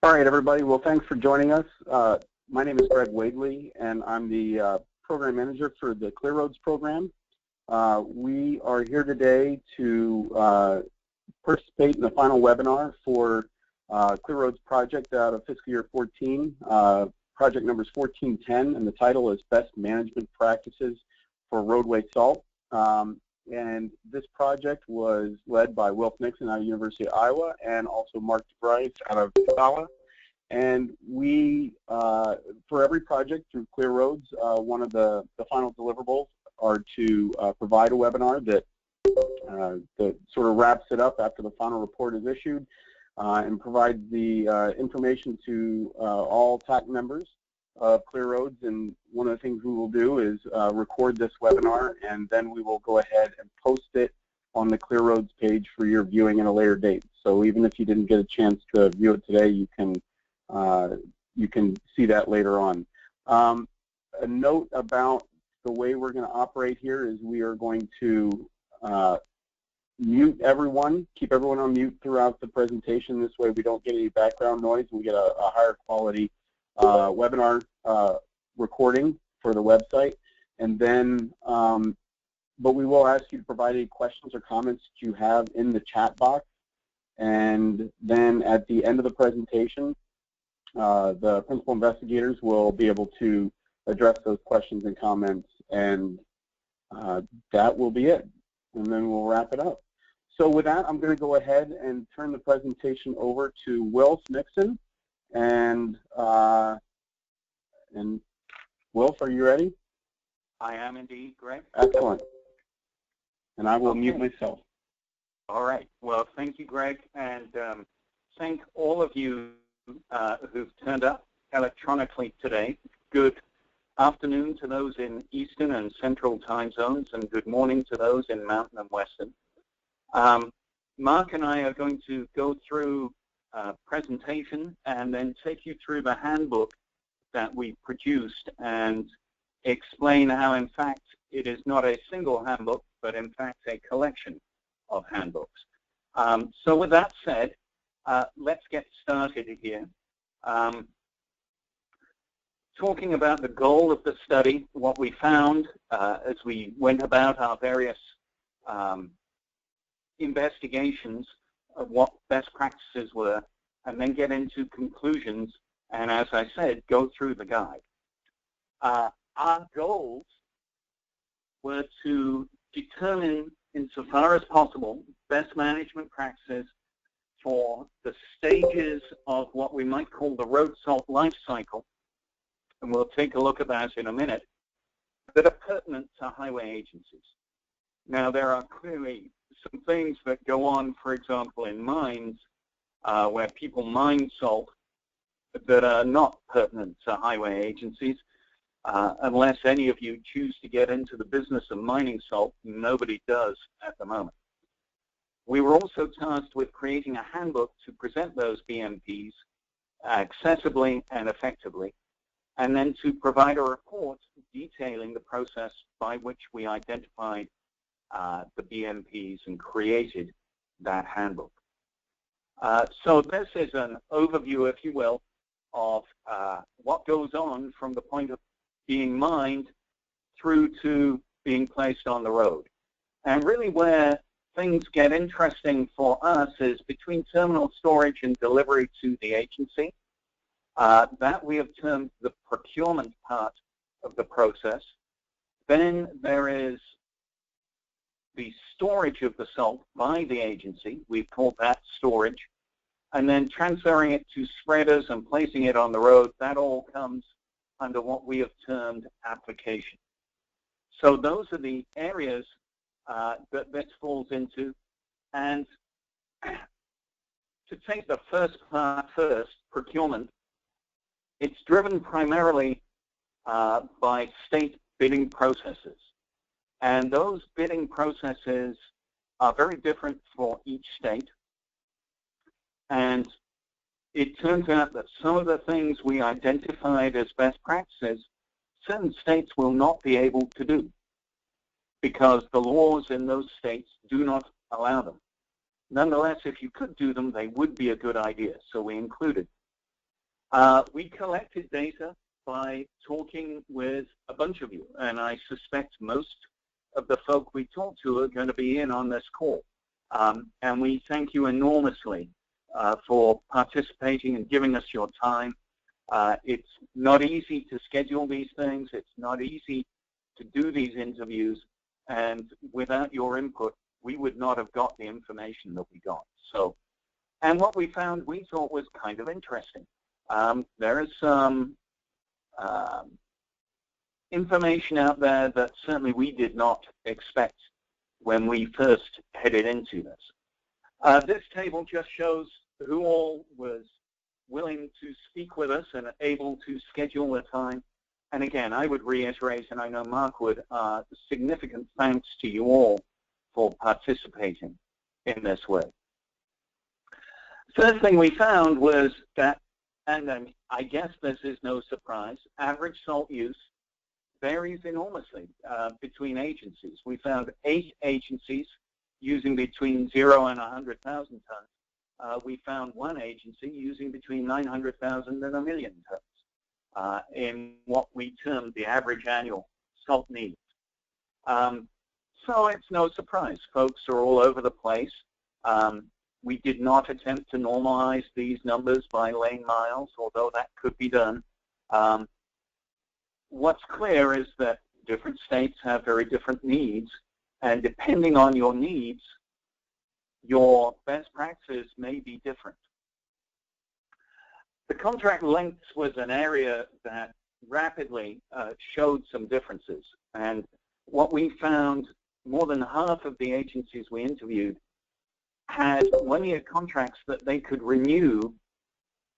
All right, everybody. Well, thanks for joining us. My name is Greg Wadley, and I'm the program manager for the Clear Roads program. We are here today to participate in the final webinar for Clear Roads project out of fiscal year 14. Project number is 1410, and the title is Best Management Practices for Roadway Salt. And this project was led by Wilfrid Nixon out of University of Iowa and also Mark DeVries out of Vaisala. And we, for every project through Clear Roads, one of the final deliverables are to provide a webinar that sort of wraps it up after the final report is issued and provides the information to all TAC members of Clear Roads. And one of the things we will do is record this webinar, and then we will go ahead and post it on the Clear Roads page for your viewing at a later date. So even if you didn't get a chance to view it today, you can see that later on. A note about the way we're going to operate here is we are going to mute everyone, keep everyone on mute throughout the presentation. This way we don't get any background noise. We get a higher quality webinar recording for the website. And then, but we will ask you to provide any questions or comments that you have in the chat box. And then at the end of the presentation, the principal investigators will be able to address those questions and comments, and that will be it. And then we'll wrap it up. So with that, I'm going to go ahead and turn the presentation over to Wilf Nixon. And Wilf, are you ready? I am indeed, Greg. Excellent. And I will mute myself. All right. Well, thank you, Greg, and thank all of you who've turned up electronically today. Good afternoon to those in Eastern and Central time zones, and good morning to those in Mountain and Western. Mark and I are going to go through a presentation and then take you through the handbook that we produced and explain how, in fact, it is not a single handbook, but in fact a collection of handbooks. So with that said, let's get started here. Talking about the goal of the study, what we found as we went about our various investigations of what best practices were, and then get into conclusions, and as I said, go through the guide. Our goals were to determine, insofar as possible, best management practices for the stages of what we might call the road salt life cycle, and we'll take a look at that in a minute, that are pertinent to highway agencies. Now, there are clearly some things that go on, for example, in mines, where people mine salt, that are not pertinent to highway agencies, unless any of you choose to get into the business of mining salt. Nobody does at the moment. We were also tasked with creating a handbook to present those BMPs accessibly and effectively, and then to provide a report detailing the process by which we identified the BMPs and created that handbook. So this is an overview, if you will, of what goes on from the point of being mined through to being placed on the road. And really where things get interesting for us is between terminal storage and delivery to the agency. That we have termed the procurement part of the process. Then there is the storage of the salt by the agency. We've called that storage. And then transferring it to spreaders and placing it on the road, that all comes under what we have termed application. So those are the areas that this falls into. And to take the first part first, procurement, it's driven primarily by state bidding processes. And those bidding processes are very different for each state. And it turns out that some of the things we identified as best practices, certain states will not be able to do because the laws in those states do not allow them. Nonetheless, if you could do them, they would be a good idea, so we included We collected data by talking with a bunch of you, and I suspect most of the folk we talked to are going to be in on this call. And we thank you enormously for participating and giving us your time. It's not easy to schedule these things. It's not easy to do these interviews. And without your input, we would not have got the information that we got. So, and what we found we thought was kind of interesting. There is some information out there that certainly we did not expect when we first headed into this. This table just shows who all was willing to speak with us and able to schedule the time. And again, I would reiterate, and I know Mark would, significant thanks to you all for participating in this way. First thing we found was that, and I guess this is no surprise, average salt use varies enormously between agencies. We found 8 agencies using between 0 and 100,000 tons. We found 1 agency using between 900,000 and 1 million tons in what we termed the average annual salt needs. So it's no surprise. Folks are all over the place. We did not attempt to normalize these numbers by lane miles, although that could be done. What's clear is that different states have very different needs, and depending on your needs, your best practices may be different. The contract lengths was an area that rapidly showed some differences, and what we found, more than half of the agencies we interviewed had 1-year contracts that they could renew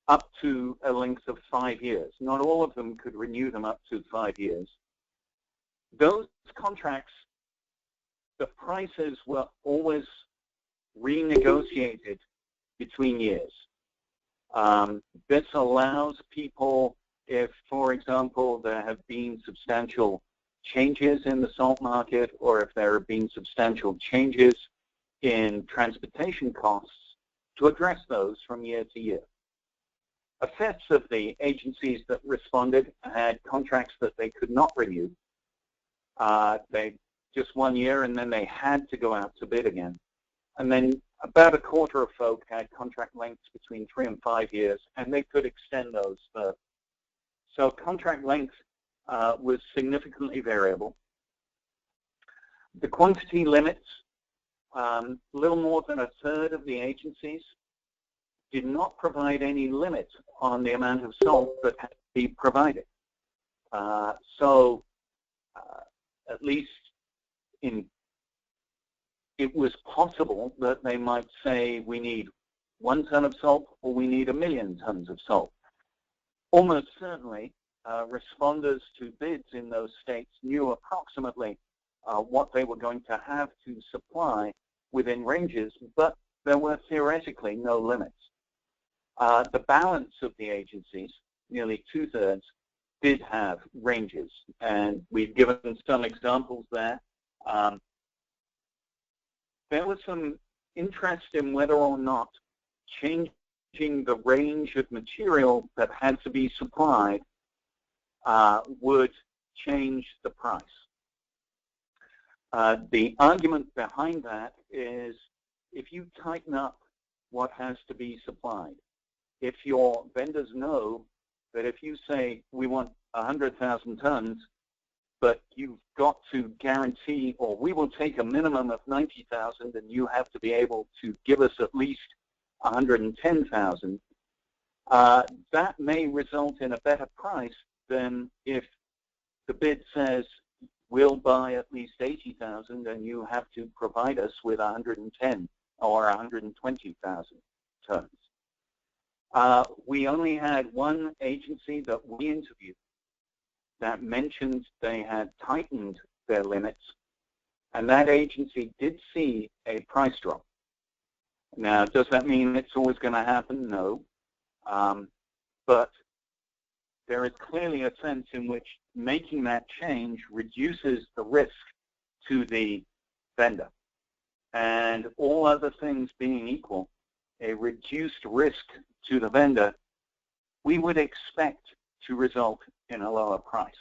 up to a length of 5 years. Not all of them could renew them up to 5 years. Those contracts, the prices were always renegotiated between years. This allows people, if, for example, there have been substantial changes in the salt market, or if there have been substantial changes in transportation costs, to address those from year to year. 1/5 of the agencies that responded had contracts that they could not renew. They just 1 year, and then they had to go out to bid again. And then about 1/4 of folk had contract lengths between 3 and 5 years, and they could extend those further. So contract length was significantly variable. The quantity limits, a little more than 1/3 of the agencies did not provide any limit on the amount of salt that had to be provided. At least it was possible that they might say we need 1 ton of salt or we need 1 million tons of salt. Almost certainly, responders to bids in those states knew approximately what they were going to have to supply within ranges, but there were theoretically no limits. The balance of the agencies, nearly 2/3, did have ranges, and we've given some examples there. There was some interest in whether or not changing the range of material that had to be supplied would change the price. The argument behind that is if you tighten up what has to be supplied, if your vendors know that if you say we want 100,000 tons, but you've got to guarantee, or we will take a minimum of 90,000 and you have to be able to give us at least 110,000, that may result in a better price than if the bid says we'll buy at least 80,000 and you have to provide us with 110 or 120,000 tons. We only had 1 agency that we interviewed that mentioned they had tightened their limits, and that agency did see a price drop. Now, does that mean it's always going to happen? No. But there is clearly a sense in which making that change reduces the risk to the vendor. And all other things being equal, a reduced risk to the vendor we would expect to result in a lower price.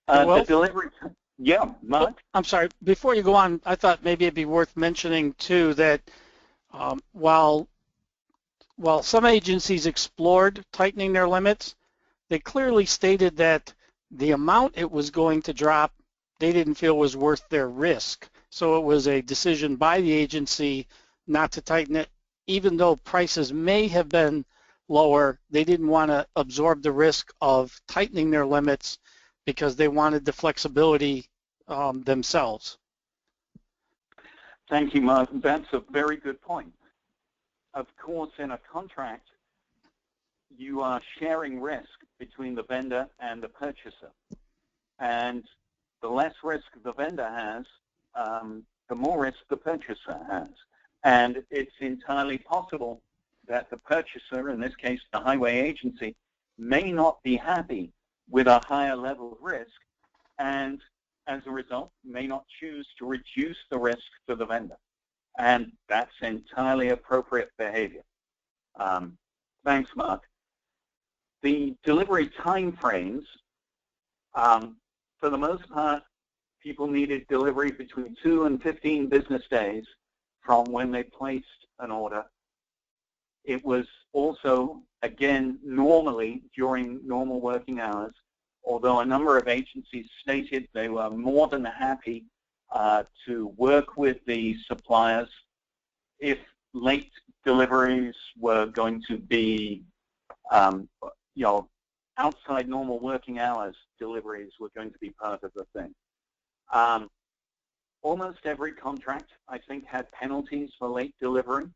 The delivery, yeah, Mark? I'm sorry, before you go on, I thought maybe it'd be worth mentioning too that while some agencies explored tightening their limits, they clearly stated that the amount it was going to drop, they didn't feel was worth their risk. So it was a decision by the agency not to tighten it. Even though prices may have been lower, they didn't want to absorb the risk of tightening their limits because they wanted the flexibility themselves. Thank you, Mark. That's a very good point. Of course, in a contract, you are sharing risk between the vendor and the purchaser. And the less risk the vendor has, the more risk the purchaser has. And it's entirely possible that the purchaser, in this case the highway agency, may not be happy with a higher level of risk, and as a result may not choose to reduce the risk to the vendor. And that's entirely appropriate behavior. Thanks, Mark. The delivery time frames, for the most part, people needed delivery between 2 and 15 business days from when they placed an order. It was also, again, normally during normal working hours, although a number of agencies stated they were more than happy to work with the suppliers if late deliveries were going to be, outside normal working hours, deliveries were going to be part of the thing. Almost every contract, I think, had penalties for late delivery,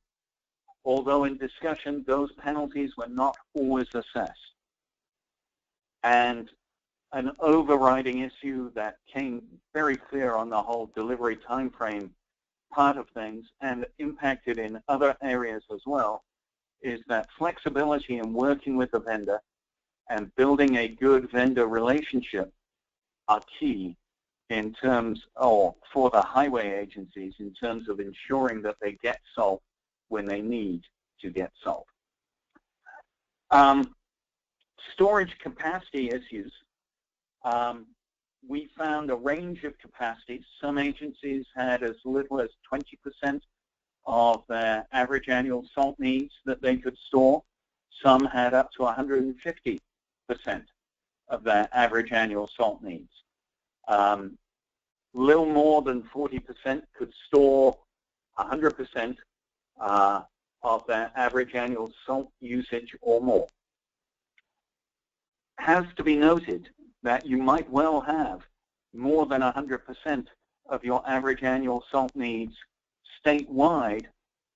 although in discussion, those penalties were not always assessed. And an overriding issue that came very clear on the whole delivery time frame part of things and impacted in other areas as well is that flexibility in working with the vendor and building a good vendor relationship are key in terms, or for the highway agencies, in terms of ensuring that they get salt when they need to get salt. Storage capacity issues. We found a range of capacities. Some agencies had as little as 20% of their average annual salt needs that they could store. Some had up to 150% of their average annual salt needs. Little more than 40% could store 100% of their average annual salt usage or more. Has to be noted that you might well have more than 100% of your average annual salt needs statewide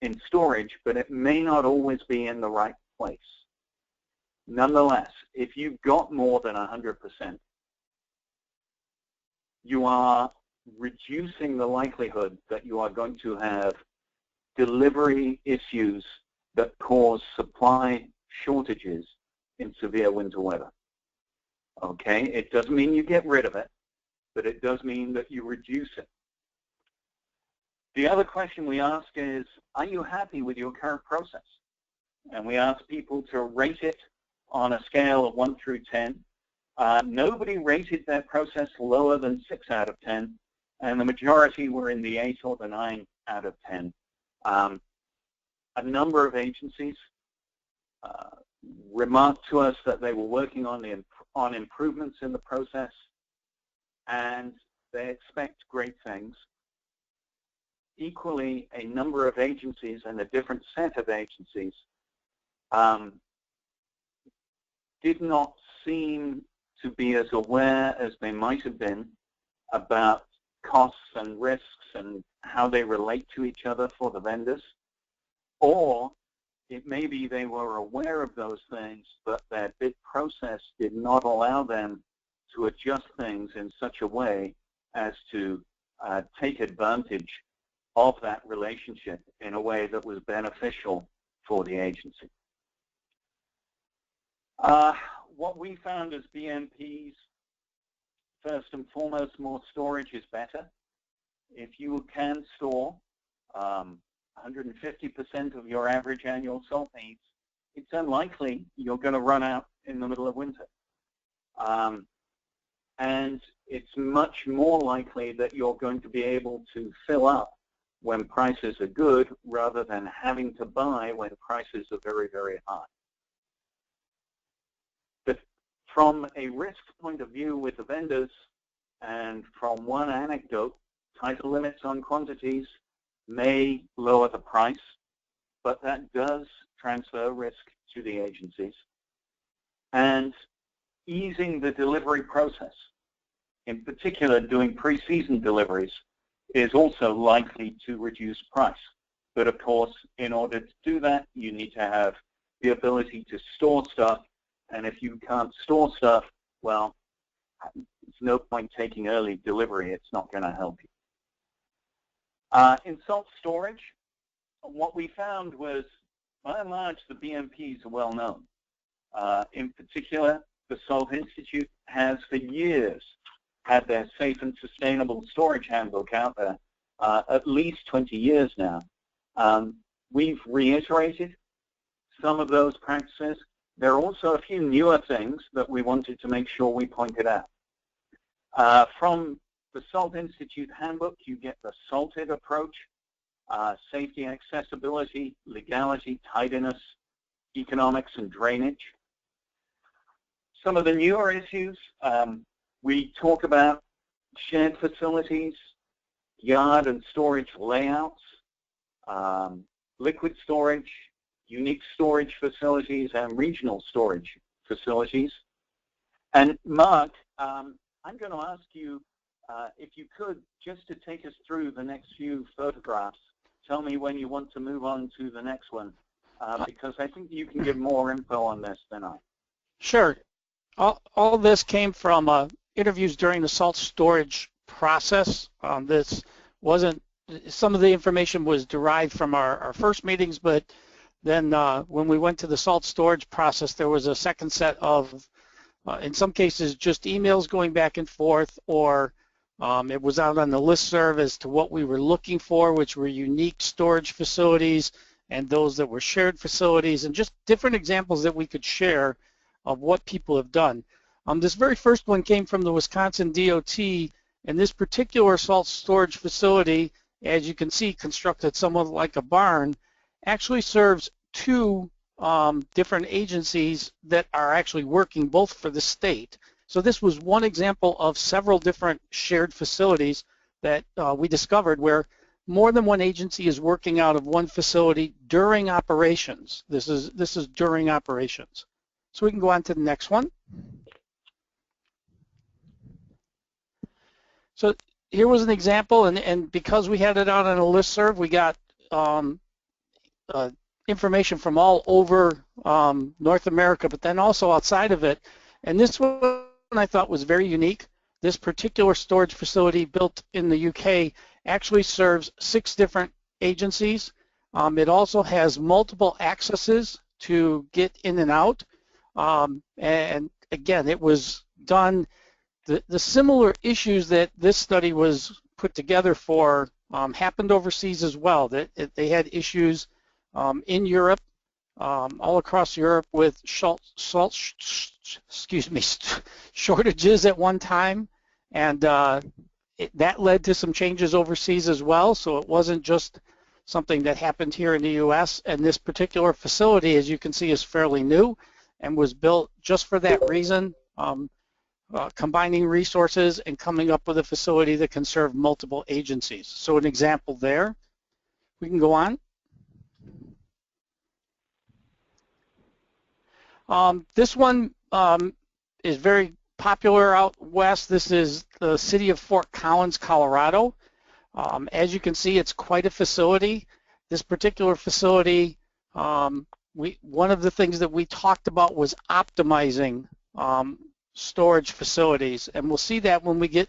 in storage, but it may not always be in the right place. Nonetheless, if you've got more than 100%, you are reducing the likelihood that you are going to have delivery issues that cause supply shortages in severe winter weather. Okay, it doesn't mean you get rid of it, but it does mean that you reduce it. The other question we ask is, are you happy with your current process? And we ask people to rate it on a scale of 1 through 10. Nobody rated their process lower than 6 out of 10, and the majority were in the 8 or the 9 out of 10. A number of agencies remarked to us that they were working on improvements in the process, and they expect great things. Equally, a number of agencies and a different set of agencies did not seem to be as aware as they might have been about costs and risks and how they relate to each other for the vendors. Or it may be they were aware of those things, but their bid process did not allow them to adjust things in such a way as to take advantage of that relationship in a way that was beneficial for the agency. What we found as BMPs, first and foremost, more storage is better. If you can store 150% of your average annual salt needs it's unlikely you're going to run out in the middle of winter. And it's much more likely that you're going to be able to fill up when prices are good rather than having to buy when prices are very, very high. But from a risk point of view with the vendors, and from one anecdote, tighter limits on quantities may lower the price, but that does transfer risk to the agencies. And easing the delivery process, in particular doing pre-season deliveries, is also likely to reduce price. But of course, in order to do that, you need to have the ability to store stuff, and if you can't store stuff, well, there's no point taking early delivery. It's not going to help you. In salt storage, what we found was, by and large, the BMPs are well known. In particular, the Salt Institute has for years had their safe and sustainable storage handbook out there, at least 20 years now. We've reiterated some of those practices. There are also a few newer things that we wanted to make sure we pointed out. From the Salt Institute handbook, you get the salted approach, safety, accessibility, legality, tidiness, economics, and drainage. Some of the newer issues, we talk about shared facilities, yard and storage layouts, liquid storage, unique storage facilities, and regional storage facilities. And Mark, I'm going to ask you, if you could, just to take us through the next few photographs, tell me when you want to move on to the next one, because I think you can give more info on this than I. Sure. All this came from interviews during the salt storage process. This wasn't, some of the information was derived from our first meetings, but then when we went to the salt storage process, there was a second set of, in some cases, just emails going back and forth, or it was out on the listserv as to what we were looking for, which were unique storage facilities and those that were shared facilities, and just different examples that we could share of what people have done. This very first one came from the Wisconsin DOT, and this particular salt storage facility, as you can see, constructed somewhat like a barn, actually serves two different agencies that are actually working both for the state. So this was one example of several different shared facilities that we discovered where more than one agency is working out of one facility during operations. This is during operations. So we can go on to the next one. So here was an example, and because we had it out on a listserv, we got information from all over North America, but then also outside of it. And this one I thought was very unique. This particular storage facility built in the UK actually serves 6 different agencies. It also has multiple accesses to get in and out. And again, it was done, the similar issues that this study was put together for happened overseas as well. That they had issues in Europe, all across Europe, with salt shortages at one time, and that led to some changes overseas as well. So it wasn't just something that happened here in the U.S. And this particular facility, as you can see, is fairly new and was built just for that reason, combining resources and coming up with a facility that can serve multiple agencies. So an example there. We can go on. This one is very popular out west. This is the city of Fort Collins, Colorado. As you can see, it's quite a facility. This particular facility, one of the things that we talked about was optimizing storage facilities, and we'll see that when we get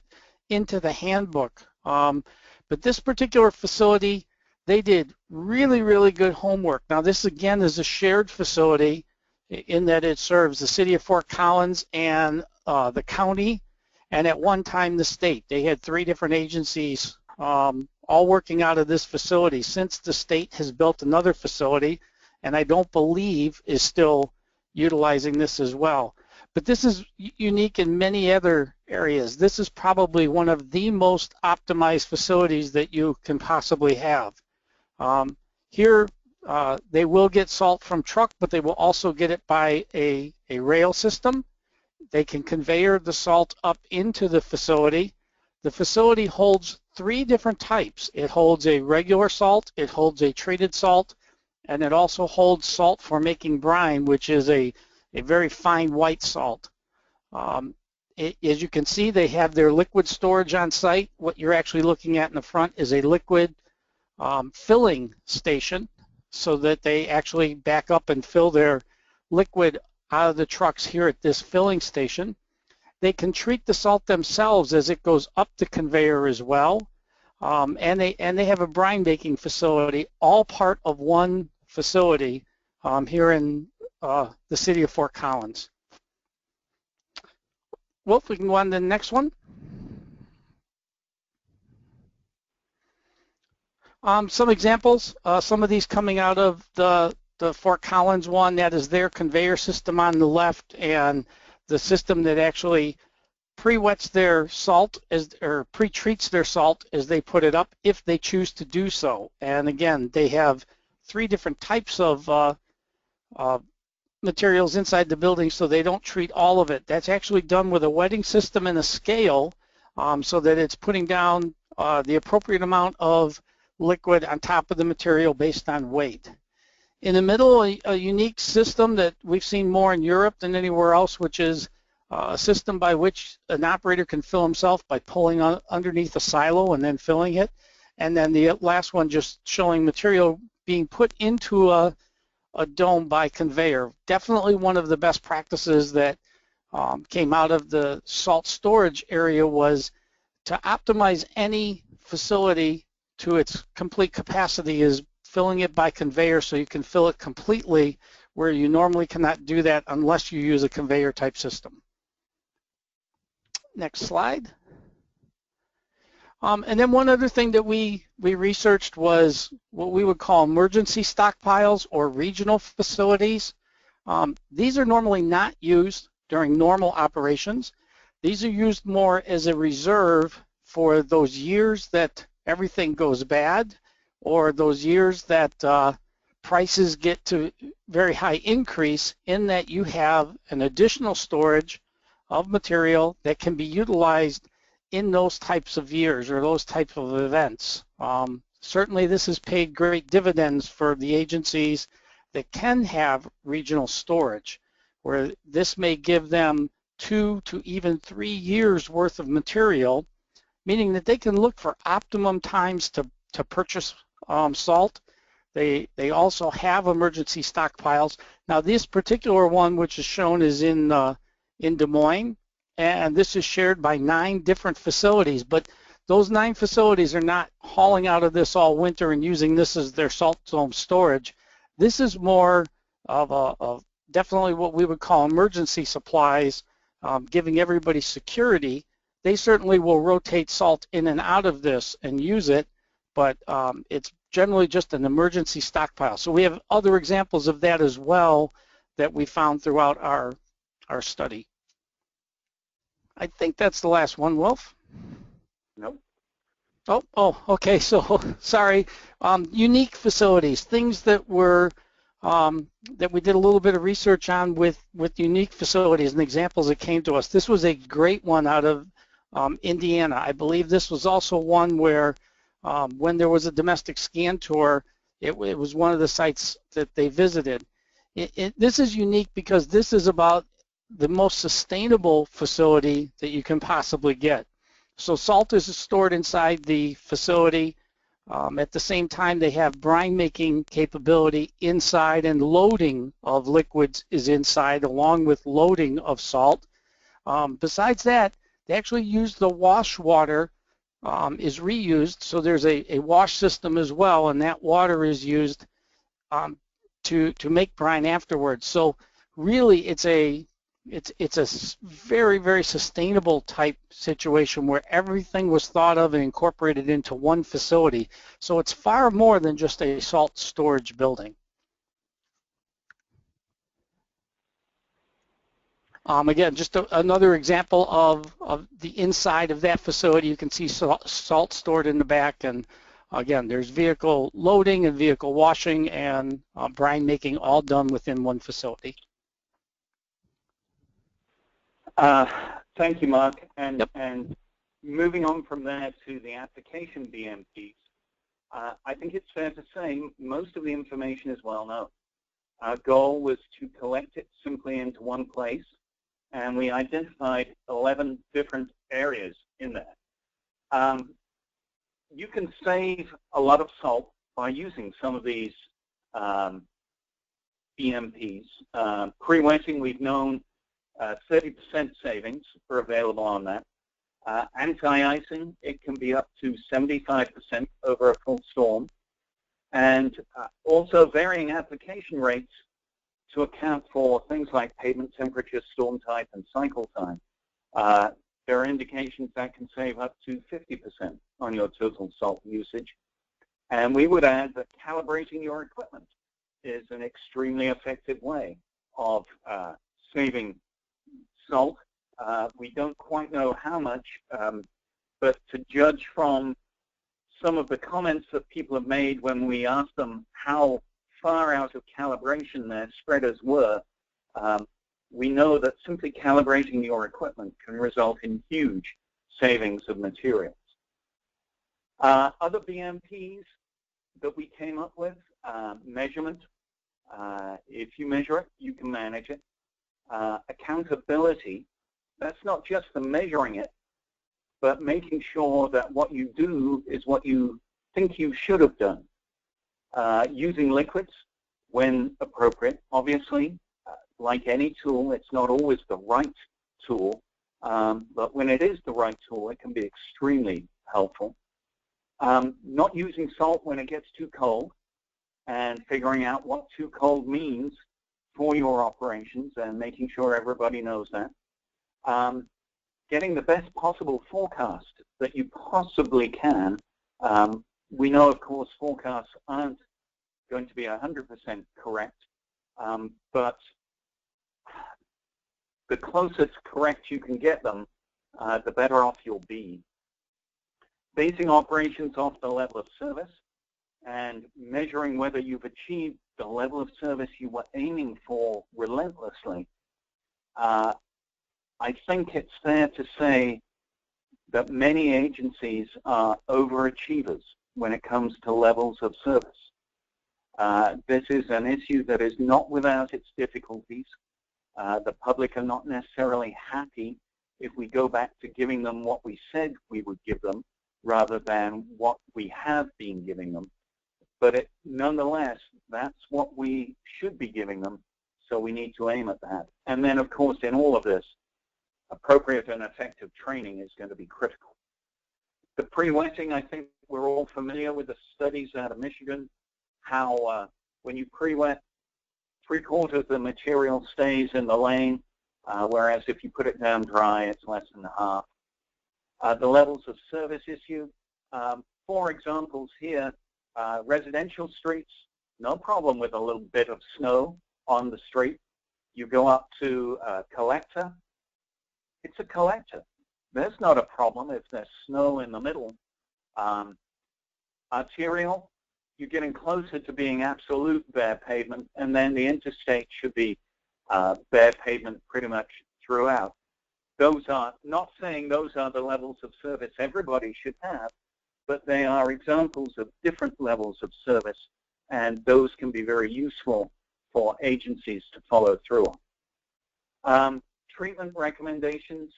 into the handbook. But this particular facility, they did really, really good homework. Now this again is a shared facility in that it serves the city of Fort Collins and the county, and at one time the state. They had 3 different agencies all working out of this facility. Since the state has built another facility, and I don't believe is still utilizing this as well. But this is unique in many other areas. This is probably one of the most optimized facilities that you can possibly have. Here, they will get salt from truck, but they will also get it by a rail system. They can conveyor the salt up into the facility. The facility holds 3 different types. It holds a regular salt, it holds a treated salt, and it also holds salt for making brine, which is a very fine white salt. As you can see, they have their liquid storage on site. What you're actually looking at in the front is a liquid filling station, so that they actually back up and fill their liquid out of the trucks here at this filling station. They can treat the salt themselves as it goes up the conveyor as well. And they have a brine making facility, all part of one facility here in the city of Fort Collins. Wolf, we can go on to the next one. Some examples, some of these coming out of the Fort Collins one. That is their conveyor system on the left, and the system that actually pre-wets their salt or pre-treats their salt as they put it up, if they choose to do so. And again, they have 3 different types of materials inside the building, so they don't treat all of it. That's actually done with a wetting system and a scale, so that it's putting down the appropriate amount of liquid on top of the material based on weight. In the middle, a unique system that we've seen more in Europe than anywhere else, which is a system by which an operator can fill himself by pulling underneath a silo and then filling it. And then the last one just showing material being put into a dome by conveyor. Definitely one of the best practices that came out of the salt storage area was to optimize any facility to its complete capacity is filling it by conveyor, so you can fill it completely, where you normally cannot do that unless you use a conveyor type system. Next slide. And then one other thing that we researched was what we would call emergency stockpiles or regional facilities. These are normally not used during normal operations. These are used more as a reserve for those years that everything goes bad, or those years that prices get to very high increase, in that you have an additional storage of material that can be utilized in those types of years or those types of events. Certainly this has paid great dividends for the agencies that can have regional storage, where this may give them 2 to even 3 years worth of material, meaning that they can look for optimum times to purchase salt. They also have emergency stockpiles. Now this particular one, which is shown, is in Des Moines, and this is shared by 9 different facilities, but those 9 facilities are not hauling out of this all winter and using this as their salt dome storage. This is more of definitely what we would call emergency supplies, giving everybody security. They certainly will rotate salt in and out of this and use it, but it's generally just an emergency stockpile. So we have other examples of that as well that we found throughout our study. I think that's the last one, Wolf. Nope. Oh, okay, so sorry. Unique facilities, things that were that we did a little bit of research on with unique facilities and examples that came to us. This was a great one out of Indiana. I believe this was also one where when there was a domestic scan tour, it was one of the sites that they visited. This is unique because this is about the most sustainable facility that you can possibly get. So salt is stored inside the facility. At the same time, they have brine making capability inside, and loading of liquids is inside along with loading of salt. Besides that, they actually use the wash water is reused, so there's a wash system as well, and that water is used to make brine afterwards. So really it's a very, very sustainable type situation where everything was thought of and incorporated into one facility. So it's far more than just a salt storage building. Again, just another example of the inside of that facility. You can see salt stored in the back, and again, there's vehicle loading and vehicle washing and brine making all done within one facility. Thank you, Mark. And, yep. and moving on from there to the application BMPs, I think it's fair to say most of the information is well known. Our goal was to collect it simply into one place, and we identified 11 different areas in there. You can save a lot of salt by using some of these BMPs. Pre-wetting, we've known 30% savings are available on that. Anti-icing, it can be up to 75% over a full storm. And also varying application rates to account for things like pavement temperature, storm type, and cycle time. There are indications that can save up to 50% on your total salt usage. And we would add that calibrating your equipment is an extremely effective way of saving salt. We don't quite know how much, but to judge from some of the comments that people have made when we asked them how far out of calibration their spreaders were, we know that simply calibrating your equipment can result in huge savings of materials. Other BMPs that we came up with, measurement. If you measure it, you can manage it. Accountability, that's not just the measuring it, but making sure that what you do is what you think you should have done. Using liquids when appropriate, obviously. Like any tool, it's not always the right tool, but when it is the right tool, it can be extremely helpful. Not using salt when it gets too cold, and figuring out what too cold means for your operations and making sure everybody knows that. Getting the best possible forecast that you possibly can. We know, of course, forecasts aren't going to be 100% correct, but the closest correct you can get them, the better off you'll be. Basing operations off the level of service and measuring whether you've achieved the level of service you were aiming for relentlessly. I think it's fair to say that many agencies are overachievers when it comes to levels of service. This is an issue that is not without its difficulties. The public are not necessarily happy if we go back to giving them what we said we would give them rather than what we have been giving them. But nonetheless, that's what we should be giving them, so we need to aim at that. And then, of course, in all of this, appropriate and effective training is going to be critical. The pre-wetting, I think we're all familiar with the studies out of Michigan, how when you pre-wet, 3/4 of the material stays in the lane, whereas if you put it down dry, it's less than half. The levels of service issue, 4 examples here. Residential streets, no problem with a little bit of snow on the street. You go up to a collector, it's a collector. There's not a problem if there's snow in the middle. Arterial, you're getting closer to being absolute bare pavement, and then the interstate should be bare pavement pretty much throughout. Those are, not saying those are the levels of service everybody should have, but they are examples of different levels of service, and those can be very useful for agencies to follow through on. Treatment recommendations.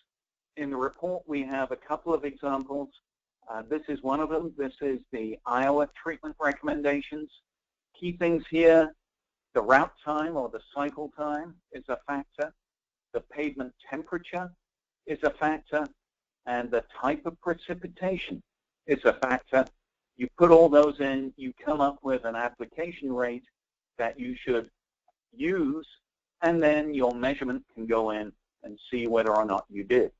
In the report, we have a couple of examples. This is one of them. This is the Iowa treatment recommendations. Key things here, the route time or the cycle time is a factor. The pavement temperature is a factor. And the type of precipitation is a factor. You put all those in, you come up with an application rate that you should use, and then your measurement can go in and see whether or not you did.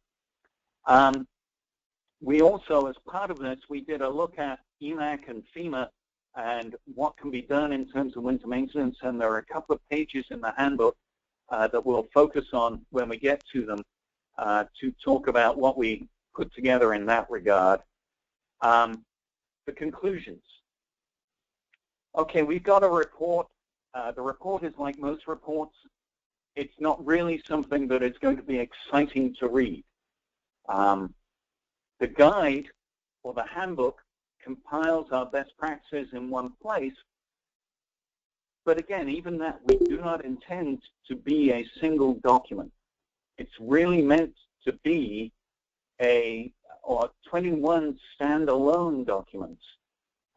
We also, as part of this, we did a look at EMAC and FEMA and what can be done in terms of winter maintenance, and there are a couple of pages in the handbook that we'll focus on when we get to them to talk about what we put together in that regard. The conclusions. Okay, we've got a report. The report is like most reports. It's not really something that is going to be exciting to read. The guide or the handbook compiles our best practices in one place. But again, even that, we do not intend to be a single document. It's really meant to be 21 standalone documents.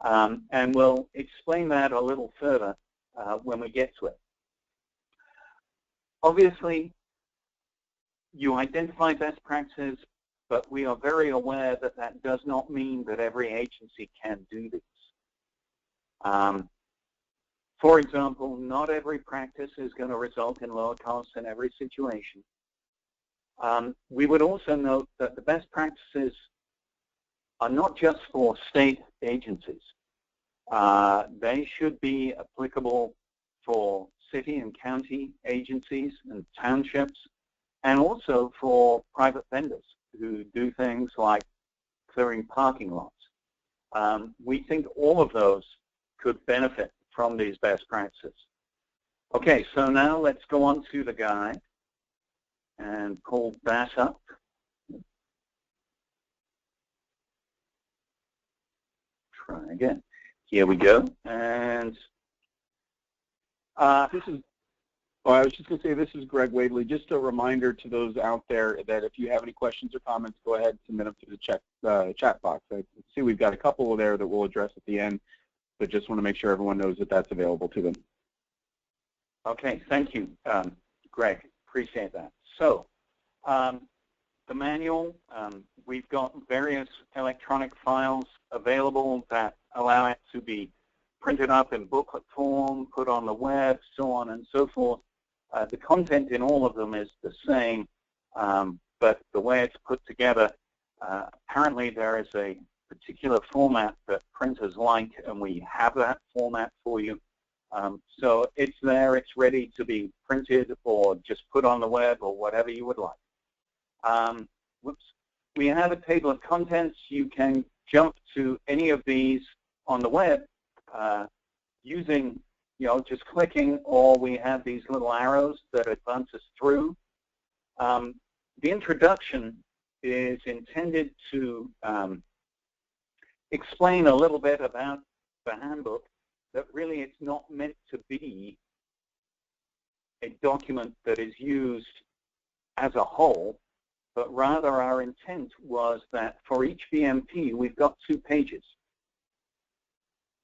And we'll explain that a little further when we get to it. Obviously, you identify best practices, but we are very aware that that does not mean that every agency can do this. For example, not every practice is going to result in lower costs in every situation. We would also note that the best practices are not just for state agencies. They should be applicable for city and county agencies and townships, and also for private vendors who do things like clearing parking lots. We think all of those could benefit from these best practices. Okay, so now let's go on to the guide and pull that up. Try again. Here we go. And this is, I was just going to say, this is Greg Wadley. Just a reminder to those out there that if you have any questions or comments, go ahead and submit them to the chat box. I see we've got a couple there that we'll address at the end, but just want to make sure everyone knows that that's available to them. Okay, thank you, Greg. Appreciate that. So, the manual, we've got various electronic files available that allow it to be printed up in booklet form, put on the web, so on and so forth. The content in all of them is the same, but the way it's put together, apparently there is a particular format that printers like, and we have that format for you. So it's there, it's ready to be printed or just put on the web or whatever you would like. We have a table of contents. You can jump to any of these on the web using, just clicking, or we have these little arrows that advance us through. The introduction is intended to explain a little bit about the handbook, that really it's not meant to be a document that is used as a whole, but rather our intent was that for each BMP we've got 2 pages.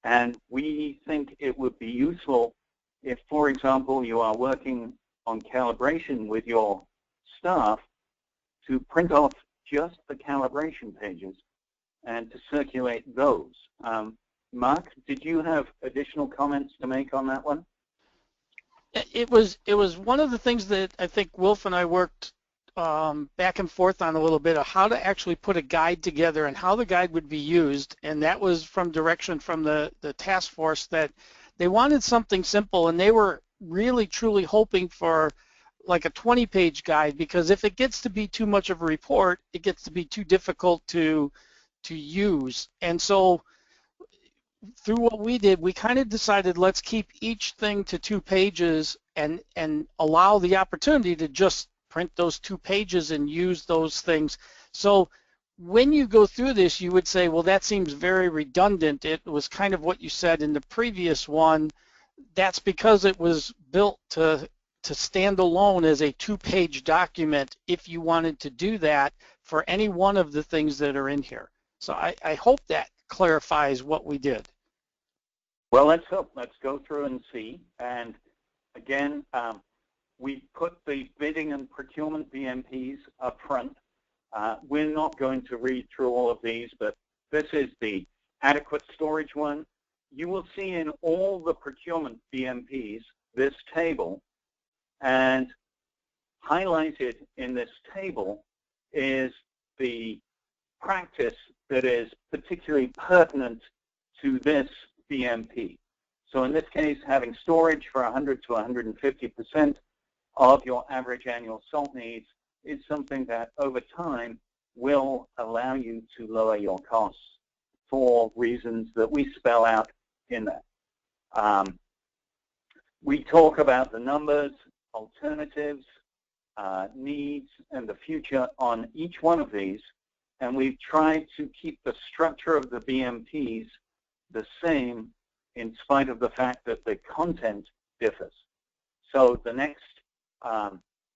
And we think it would be useful if, for example, you are working on calibration with your staff to print off just the calibration pages and to circulate those. Mark, did you have additional comments to make on that one? It was one of the things that I think Wilf and I worked back and forth on a little bit of how to actually put a guide together and how the guide would be used, and that was from direction from the task force that they wanted something simple, and they were really truly hoping for like a 20-page guide, because if it gets to be too much of a report, it gets to be too difficult to use. And so through what we did, we kind of decided let's keep each thing to 2 pages and allow the opportunity to just print those 2 pages and use those things. So when you go through this, you would say, well, that seems very redundant. It was kind of what you said in the previous one. That's because it was built to stand alone as a 2-page document if you wanted to do that for any one of the things that are in here. So I hope that clarifies what we did. Well, let's hope. Let's go through and see. And again, we put the bidding and procurement BMPs up front. We're not going to read through all of these, but this is the adequate storage one. You will see in all the procurement BMPs this table, and highlighted in this table is the practice that is particularly pertinent to this BMP. So in this case, having storage for 100 to 150%, of your average annual salt needs is something that over time will allow you to lower your costs for reasons that we spell out in there. We talk about the numbers, alternatives, needs, and the future on each one of these, and we've tried to keep the structure of the BMPs the same in spite of the fact that the content differs. So the next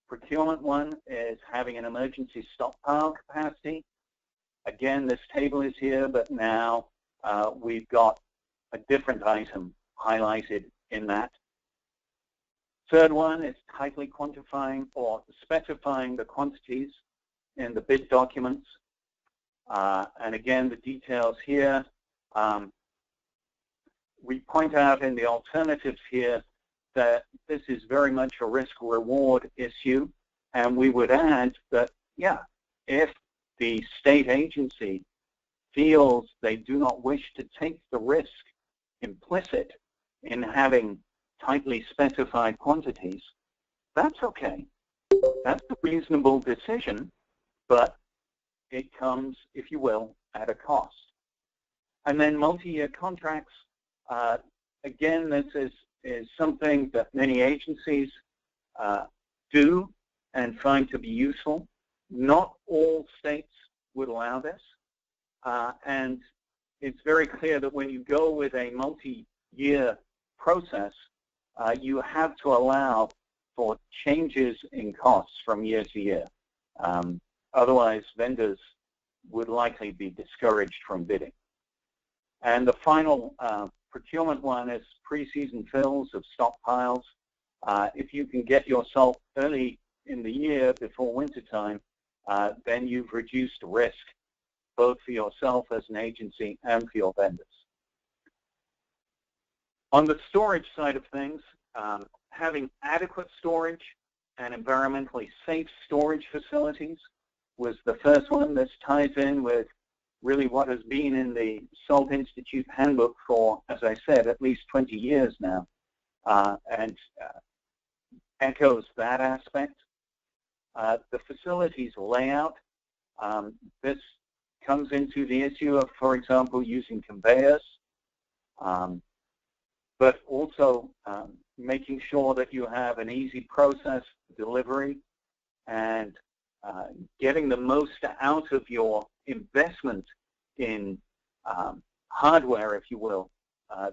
procurement one is having an emergency stockpile capacity. Again, this table is here, but now we've got a different item highlighted in that. Third one is tightly quantifying or specifying the quantities in the bid documents. And again, the details here. We point out in the alternatives here that this is very much a risk-reward issue, and we would add that, yeah, if the state agency feels they do not wish to take the risk implicit in having tightly specified quantities, that's okay. That's a reasonable decision, but it comes, if you will, at a cost. And then multi-year contracts, again, this is something that many agencies do and find to be useful. Not all states would allow this, and it's very clear that when you go with a multi-year process, you have to allow for changes in costs from year to year. Otherwise, vendors would likely be discouraged from bidding. And the final procurement one is pre-season fills of stockpiles. If you can get your salt early in the year before wintertime, then you've reduced risk both for yourself as an agency and for your vendors. On the storage side of things, having adequate storage and environmentally safe storage facilities was the first one. This ties in with really what has been in the Salt Institute handbook for, as I said, at least 20 years now, and echoes that aspect. The facilities layout, this comes into the issue of, for example, using conveyors, but also making sure that you have an easy process delivery and getting the most out of your investment in hardware, if you will,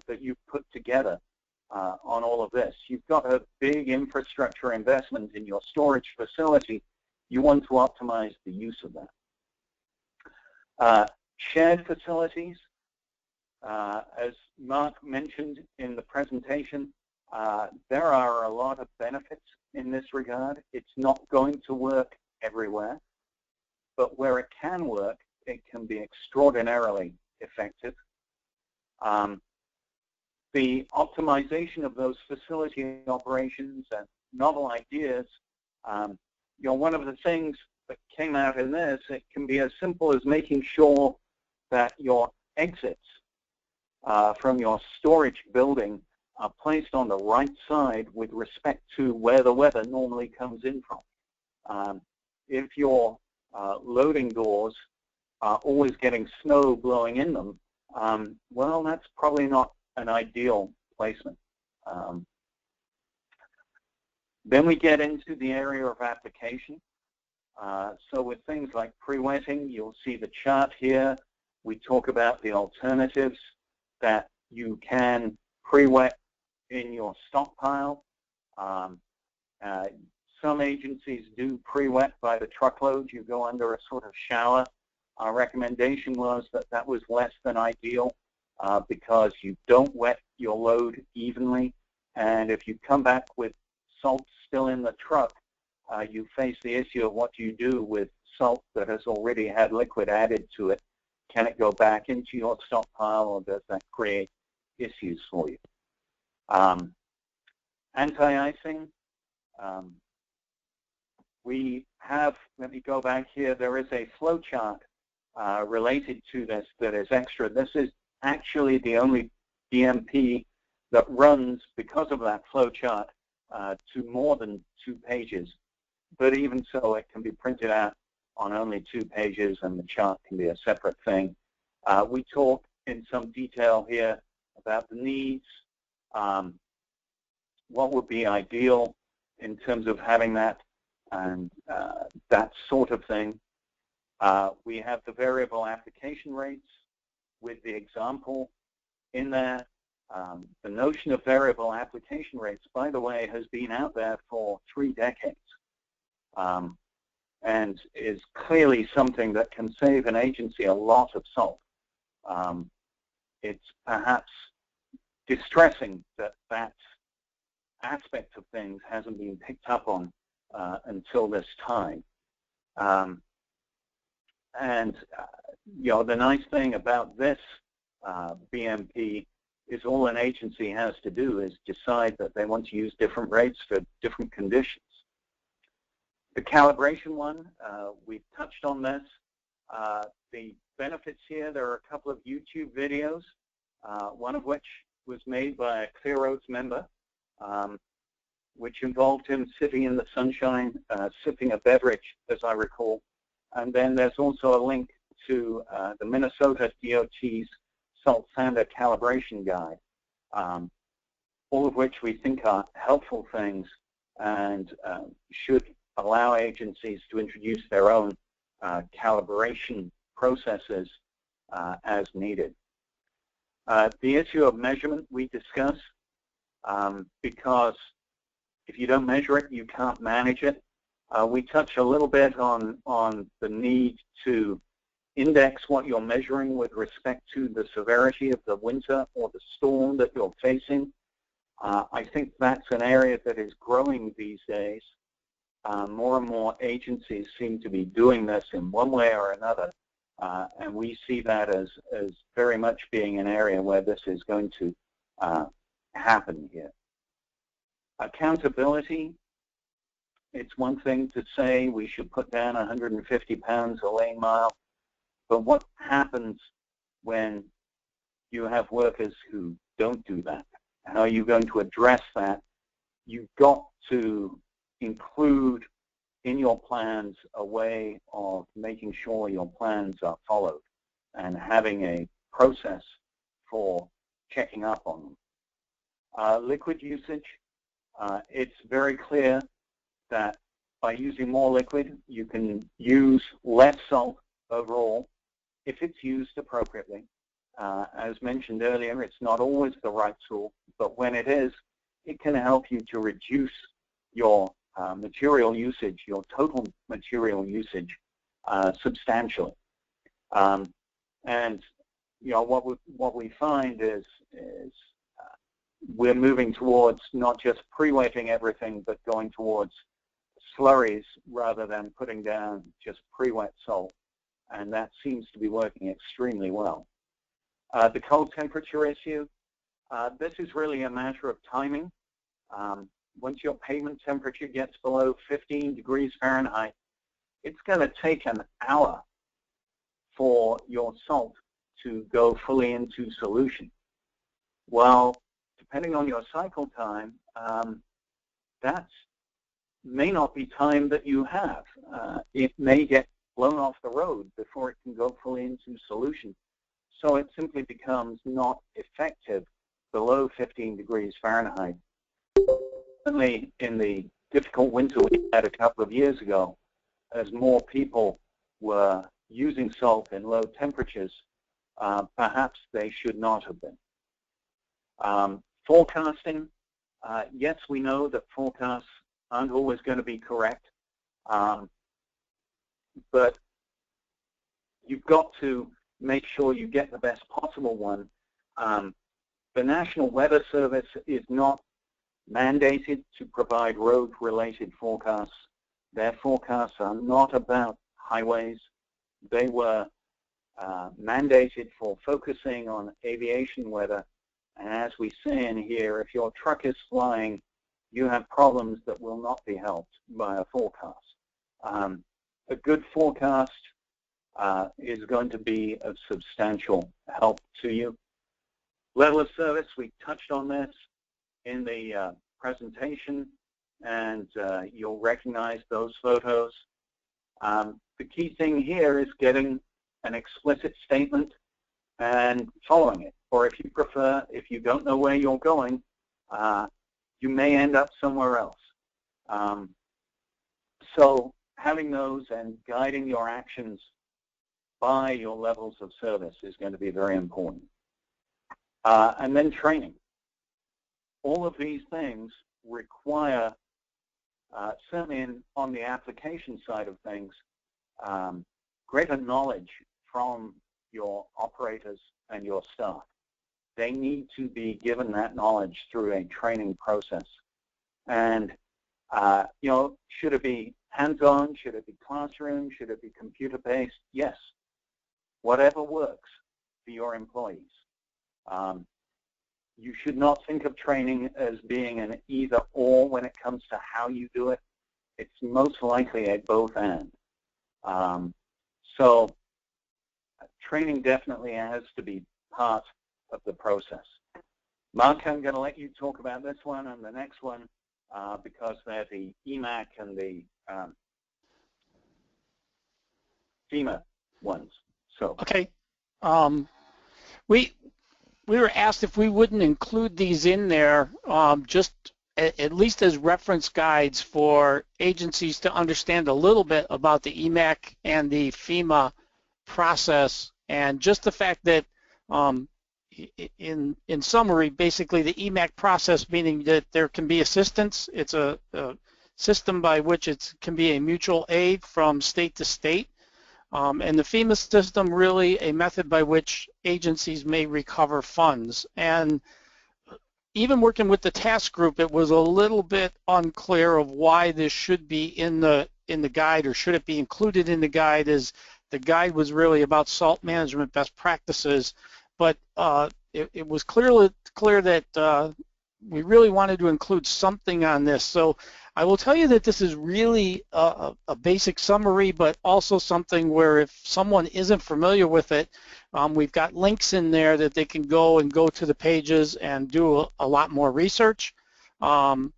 that you've put together on all of this. You've got a big infrastructure investment in your storage facility. You want to optimize the use of that. Shared facilities, as Mark mentioned in the presentation, there are a lot of benefits in this regard. It's not going to work everywhere, but where it can work, it can be extraordinarily effective. The optimization of those facility operations and novel ideas, one of the things that came out in this, it can be as simple as making sure that your exits from your storage building are placed on the right side with respect to where the weather normally comes in from. If your loading doors are always getting snow blowing in them, well, that's probably not an ideal placement. Then we get into the area of application. So with things like pre-wetting, you'll see the chart here. We talk about the alternatives that you can pre-wet in your stockpile. Some agencies do pre-wet by the truckload. You go under a sort of shower. Our recommendation was that that was less than ideal because you don't wet your load evenly. And if you come back with salt still in the truck, you face the issue of what do you do with salt that has already had liquid added to it. Can it go back into your stockpile, or does that create issues for you? Anti-icing. We have, let me go back here, there is a flow chart related to this that is extra. This is actually the only BMP that runs, because of that flow chart, to more than 2 pages. But even so, it can be printed out on only 2 pages, and the chart can be a separate thing. We talk in some detail here about the needs, what would be ideal in terms of having that, and that sort of thing. We have the variable application rates with the example in there. The notion of variable application rates, by the way, has been out there for 3 decades. And is clearly something that can save an agency a lot of salt. It's perhaps distressing that that aspect of things hasn't been picked up on until this time. You know, the nice thing about this BMP is all an agency has to do is decide that they want to use different rates for different conditions. The calibration one, we've touched on this. The benefits here, there are a couple of YouTube videos, one of which was made by a Clear Roads member, which involved him sitting in the sunshine, sipping a beverage, as I recall. And then there's also a link to the Minnesota DOT's salt sander calibration guide, all of which we think are helpful things and should allow agencies to introduce their own calibration processes as needed. The issue of measurement we discuss, because if you don't measure it, you can't manage it. We touch a little bit on the need to index what you're measuring with respect to the severity of the winter or the storm that you're facing. I think that's an area that is growing these days. More and more agencies seem to be doing this in one way or another, and we see that as very much being an area where this is going to happen here. Accountability, it's one thing to say we should put down 150 pounds a lane mile, but what happens when you have workers who don't do that? How are you going to address that? You've got to include in your plans a way of making sure your plans are followed and having a process for checking up on them. Liquid usage, it's very clear that by using more liquid, you can use less salt overall if it's used appropriately. As mentioned earlier, it's not always the right tool, but when it is, it can help you to reduce your material usage, your total material usage, substantially. And you know what we find is we're moving towards not just pre-wetting everything, but going towards slurries rather than putting down just pre-wet salt, and that seems to be working extremely well. The cold temperature issue, this is really a matter of timing. Once your pavement temperature gets below 15 degrees Fahrenheit, it's going to take an hour for your salt to go fully into solution. Well, depending on your cycle time, that may not be time that you have. It may get blown off the road before it can go fully into solution. So it simply becomes not effective below 15 degrees Fahrenheit. Certainly in the difficult winter we had a couple of years ago, as more people were using salt in low temperatures, perhaps they should not have been. Forecasting, yes, we know that forecasts aren't always going to be correct, but you've got to make sure you get the best possible one. The National Weather Service is not mandated to provide road-related forecasts. Their forecasts are not about highways. They were mandated for focusing on aviation weather. And as we say in here, if your truck is flying, you have problems that will not be helped by a forecast. A good forecast is going to be of substantial help to you. Level of service, we touched on this in the presentation. and you'll recognize those photos. The key thing here is getting an explicit statement and following it. Or if you prefer, if you don't know where you're going, you may end up somewhere else. So having those and guiding your actions by your levels of service is going to be very important. And then training. All of these things require, certainly on the application side of things, greater knowledge from your operators and your staff. They need to be given that knowledge through a training process. And, you know, should it be hands-on? Should it be classroom? Should it be computer-based? Yes. Whatever works for your employees. You should not think of training as being an either-or when it comes to how you do it. It's most likely a both-and. So training definitely has to be part of the process. Mark, I'm going to let you talk about this one and the next one because they're the EMAC and the FEMA ones. So okay, we were asked if we wouldn't include these in there just at least as reference guides for agencies to understand a little bit about the EMAC and the FEMA process, and just the fact that in summary, basically the EMAC process, meaning that there can be assistance. It's a system by which it can be a mutual aid from state to state. And the FEMA system, really a method by which agencies may recover funds. And even working with the task group, it was a little bit unclear of why this should be in the guide, or should it be included in the guide, as the guide was really about salt management best practices. But it was clear that we really wanted to include something on this. So I will tell you that this is really a basic summary, but also something where if someone isn't familiar with it, we've got links in there that they can go to the pages and do a lot more research. And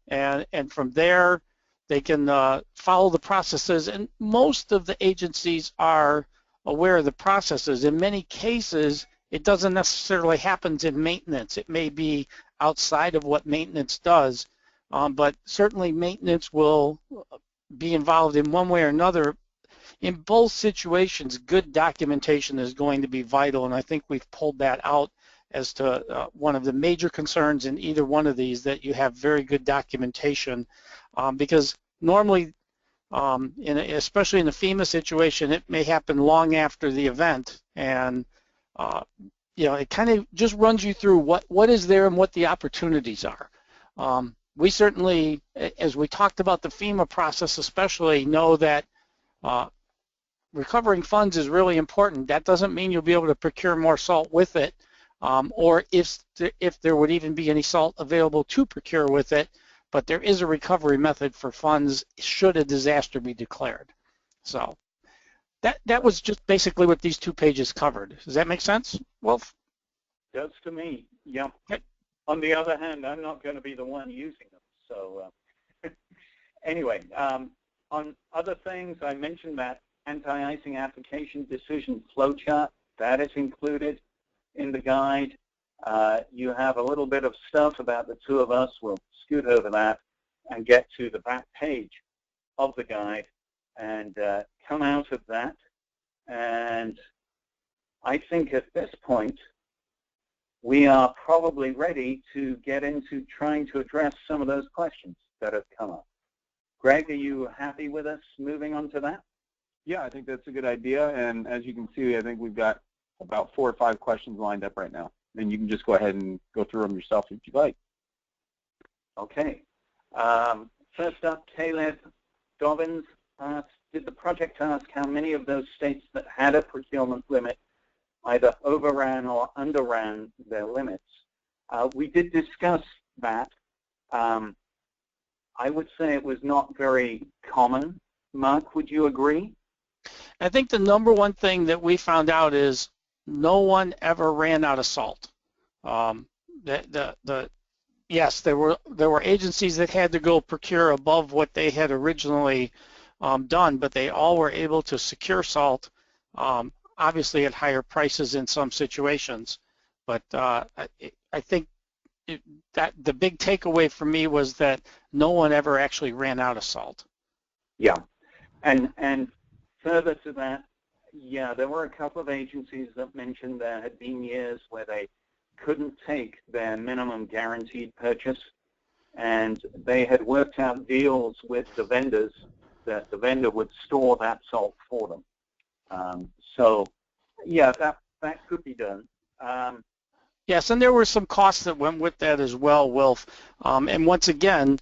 from there, they can follow the processes. And most of the agencies are aware of the processes. In many cases, it doesn't necessarily happen in maintenance. It may be outside of what maintenance does. But certainly maintenance will be involved in one way or another. In both situations, good documentation is going to be vital, and I think we've pulled that out as to one of the major concerns in either one of these, that you have very good documentation, because normally, especially in the FEMA situation, it may happen long after the event, and you know, it kind of just runs you through what is there and what the opportunities are. We certainly, as we talked about the FEMA process especially, know that recovering funds is really important. That doesn't mean you'll be able to procure more salt with it, or if there would even be any salt available to procure with it, but there is a recovery method for funds should a disaster be declared. So that was just basically what these 2 pages covered. Does that make sense, Wolf? Does to me, yeah. Okay. On the other hand, I'm not going to be the one using them. So anyway, on other things, I mentioned that anti-icing application decision flowchart. That is included in the guide. You have a little bit of stuff about the two of us. We'll scoot over that and get to the back page of the guide and come out of that. And I think at this point, we are probably ready to get into trying to address some of those questions that have come up. Greg, are you happy with us moving on to that? Yeah, I think that's a good idea. And as you can see, I think we've got about 4 or 5 questions lined up right now. And you can just go ahead and go through them yourself if you'd like. Okay. First up, Caleb Dobbins asked, did the project ask how many of those states that had a procurement limit either overran or underran their limits? We did discuss that. I would say it was not very common. Mark, would you agree? I think the number one thing that we found out is no one ever ran out of salt. The yes, there were agencies that had to go procure above what they had originally done, but they all were able to secure salt, obviously at higher prices in some situations. But I think that the big takeaway for me was that no one ever actually ran out of salt. Yeah, and further to that, yeah, there were a couple of agencies that mentioned there had been years where they couldn't take their minimum guaranteed purchase, and they had worked out deals with the vendors that the vendor would store that salt for them. So, yeah, that could be done. Yes, and there were some costs that went with that as well, Wilf. And once again,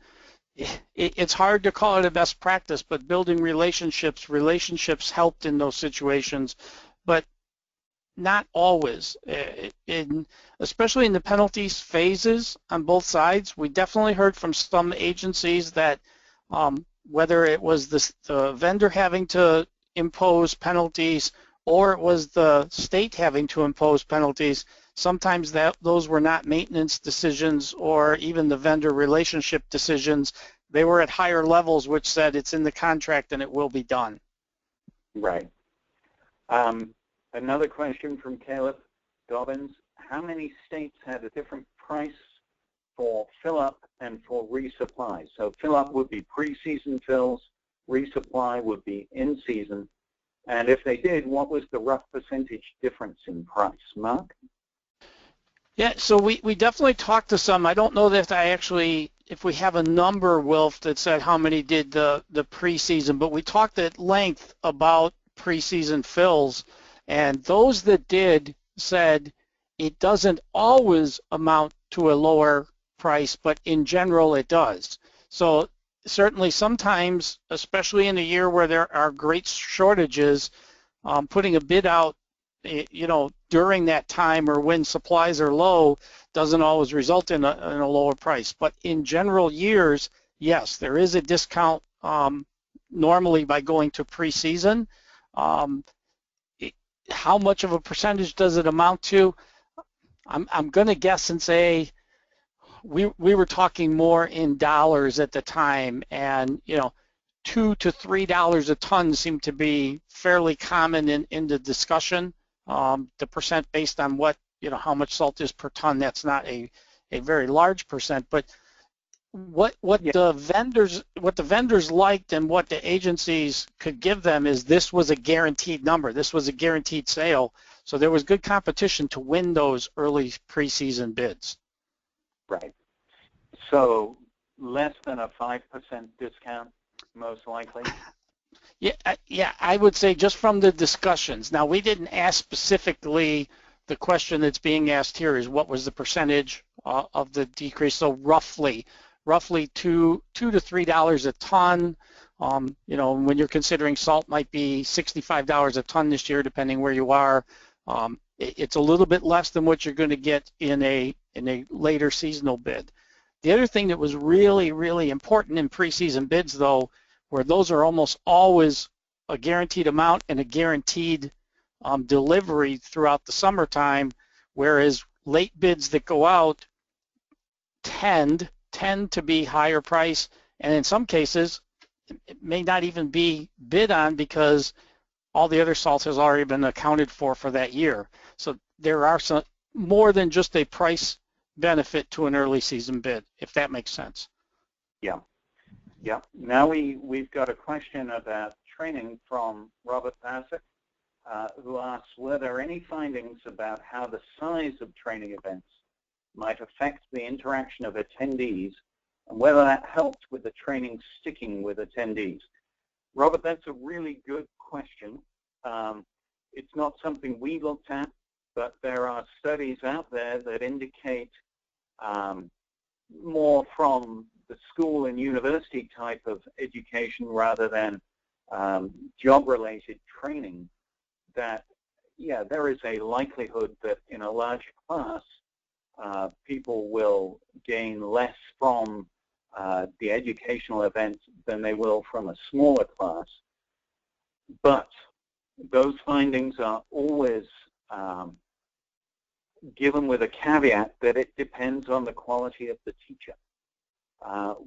it's hard to call it a best practice, but building relationships helped in those situations, but not always. Especially in the penalties phases on both sides, we definitely heard from some agencies that whether it was the vendor having to impose penalties or it was the state having to impose penalties, sometimes those were not maintenance decisions or even the vendor relationship decisions. They were at higher levels, which said it's in the contract and it will be done. Right. Another question from Caleb Dobbins. How many states had a different price for fill-up and for resupply? So fill-up would be pre-season fills, resupply would be in-season. And if they did, what was the rough percentage difference in price? Mark? Yeah, so we definitely talked to some. I don't know that if we have a number, Wilf, that said how many did the preseason, but we talked at length about preseason fills, and those that did said it doesn't always amount to a lower price, but in general it does. So certainly sometimes, especially in a year where there are great shortages, putting a bid out during that time or when supplies are low doesn't always result in a lower price. But in general years, yes, there is a discount normally by going to preseason. How much of a percentage does it amount to? I'm going to guess and say we were talking more in dollars at the time, and $2 to $3 a ton seemed to be fairly common in the discussion. The percent based on how much salt is per ton, that's not a very large percent, but what the vendors liked and what the agencies could give them is this was a guaranteed number. This was a guaranteed sale. So there was good competition to win those early preseason bids. Right. So less than a 5% discount, most likely? Yeah, I would say just from the discussions. Now, we didn't ask specifically. The question that's being asked here is what was the percentage of the decrease? So roughly $2 to $3 a ton. When you're considering salt might be $65 a ton this year, depending where you are. It's a little bit less than what you're going to get in a later seasonal bid. The other thing that was really, really important in preseason bids, though, where those are almost always a guaranteed amount and a guaranteed delivery throughout the summertime, whereas late bids that go out tend to be higher price, and in some cases it may not even be bid on because all the other salt has already been accounted for that year. So there are some more than just a price benefit to an early season bid, if that makes sense. Yeah. Yeah. Now we've got a question about training from Robert Bassett, who asks, were there any findings about how the size of training events might affect the interaction of attendees and whether that helped with the training sticking with attendees? Robert, that's a really good question. It's not something we looked at, but there are studies out there that indicate more from the school and university type of education rather than job-related training that, yeah, there is a likelihood that in a larger class, people will gain less from the educational event than they will from a smaller class. But those findings are always given with a caveat that it depends on the quality of the teacher.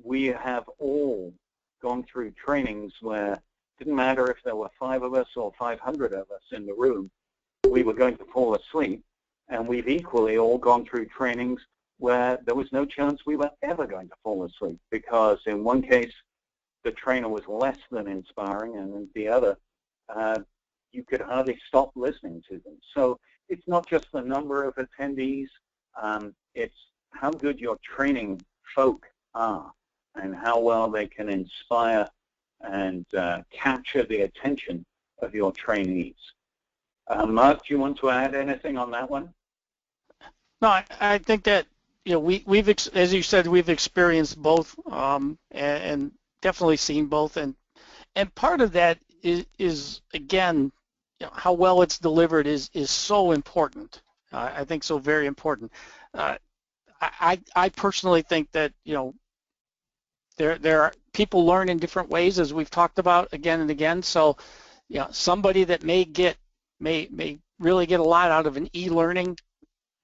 We have all gone through trainings where it didn't matter if there were 5 of us or 500 of us in the room, we were going to fall asleep. And we've equally all gone through trainings where there was no chance we were ever going to fall asleep, because in one case, the trainer was less than inspiring, and in the other, you could hardly stop listening to them. So it's not just the number of attendees, it's how good your training folk are and how well they can inspire and capture the attention of your trainees. Mark, do you want to add anything on that one? No, I think that, you know, we've as you said, we've experienced both, and definitely seen both, and part of that is again, you know, how well it's delivered is so important. I think so very important. I personally think that, you know, there are people learn in different ways, as we've talked about again and again. So, you know, somebody that may really get a lot out of an e-learning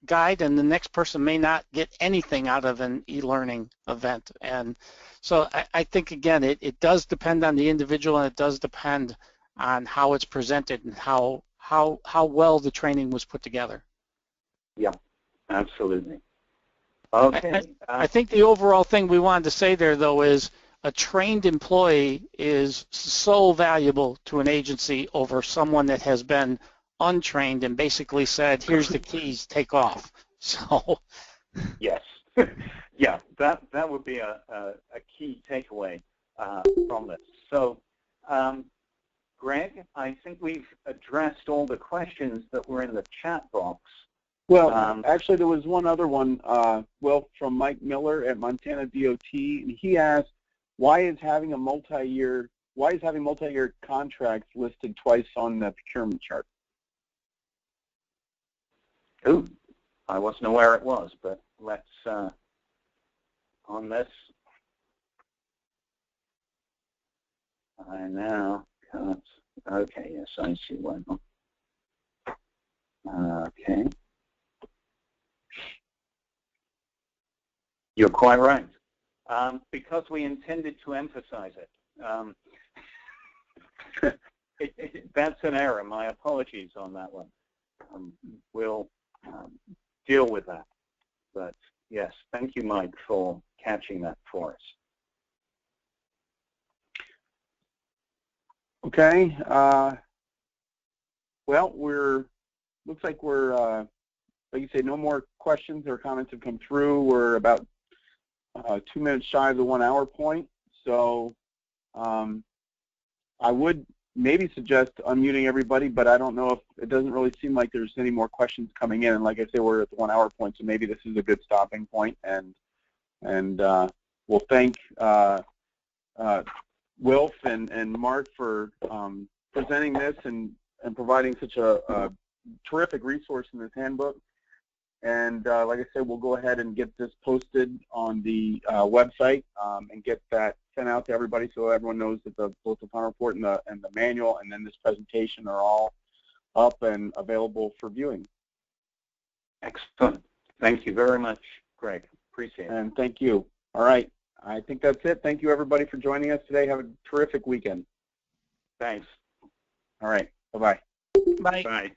guide, and the next person may not get anything out of an e-learning event. And so I think, again, it does depend on the individual, and it does depend on how it's presented and how well the training was put together. Yeah, absolutely. Okay. I think the overall thing we wanted to say there, though, is a trained employee is so valuable to an agency over someone that has been untrained and basically said, here's the keys, take off. So yes. Yeah, that would be a key takeaway from this. So Greg, I think we've addressed all the questions that were in the chat box. Well, actually, there was one other one, Will, from Mike Miller at Montana DOT, and he asked, why is having multi-year contracts listed twice on the procurement chart? Ooh, I wasn't aware it was, but let's on this. I now can't. Okay, yes, I see one. Okay. You're quite right. Because we intended to emphasize it. That's an error. My apologies on that one. We'll deal with that. But yes, thank you, Mike, for catching that for us. Okay. Well, looks like we're, like you say, no more questions or comments have come through. We're about 2 minutes shy of the 1 hour point. So I would maybe suggest unmuting everybody, but I don't know if it doesn't really seem like there's any more questions coming in. And like I say, we're at the 1 hour point, so maybe this is a good stopping point. And we'll thank Wilf and Mark for presenting this and providing such a terrific resource in this handbook. And like I said, we'll go ahead and get this posted on the website and get that sent out to everybody so everyone knows that both the final report and the manual and then this presentation are all up and available for viewing. Excellent. Thank you very much, Greg. Appreciate it. And thank you. All right. I think that's it. Thank you, everybody, for joining us today. Have a terrific weekend. Thanks. All right. Bye-bye. Bye. Bye.